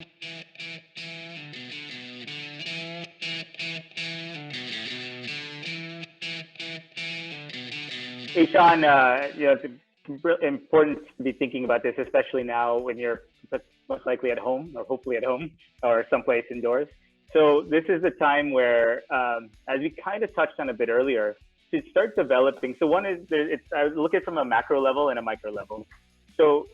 Hey, Sean, it's important to be thinking about this, especially now when you're most likely at home or hopefully at home or someplace indoors. So this is a time where, as we kind of touched on a bit earlier, to start developing. So one is, I look at it from a macro level and a micro level. So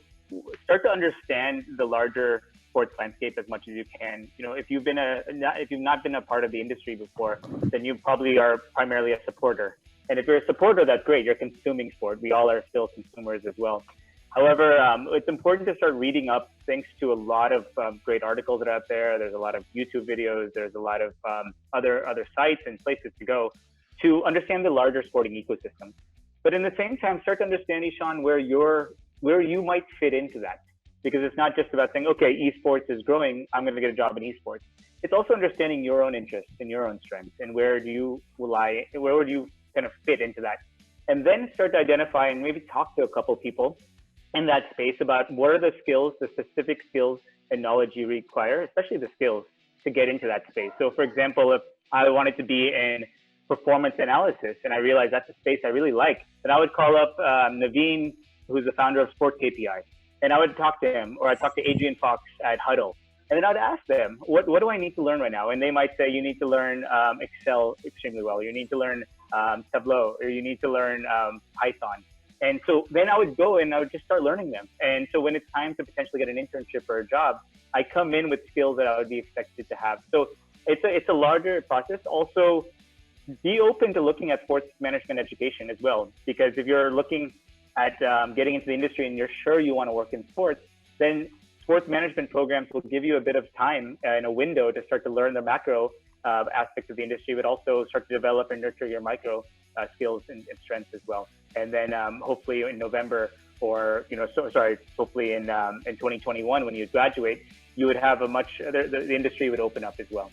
start to understand the larger sports landscape as much as you can. If you've not been a part of the industry before, then you probably are primarily a supporter. And if you're a supporter, that's great. You're consuming sport. We all are still consumers as well. However, it's important to start reading up thanks to a lot of great articles that are out there. There's a lot of YouTube videos. There's a lot of other sites and places to go to understand the larger sporting ecosystem. But in the same time, start to understand, Ishan, where you might fit into that. Because it's not just about saying, okay, esports is growing, I'm going to get a job in esports. It's also understanding your own interests and your own strengths and where do you lie, where would you kind of fit into that. And then start to identify and maybe talk to a couple people in that space about what are the skills, the specific skills and knowledge you require, especially the skills to get into that space. So for example, if I wanted to be in performance analysis and I realized that's a space I really like, then I would call up Naveen, who's the founder of Sport KPI. And I would talk to him, or I'd talk to Adrian Fox at Huddle. And then I'd ask them, what do I need to learn right now? And they might say, you need to learn Excel extremely well. You need to learn Tableau, or you need to learn Python. And so then I would go and I would just start learning them. And so when it's time to potentially get an internship or a job, I come in with skills that I would be expected to have. So it's a larger process. Also, be open to looking at sports management education as well. Because if you're looking at getting into the industry and you're sure you want to work in sports, then sports management programs will give you a bit of time and a window to start to learn the macro aspects of the industry, but also start to develop and nurture your micro skills and strengths as well. And then hopefully in November hopefully in 2021 when you graduate, you would have the industry would open up as well.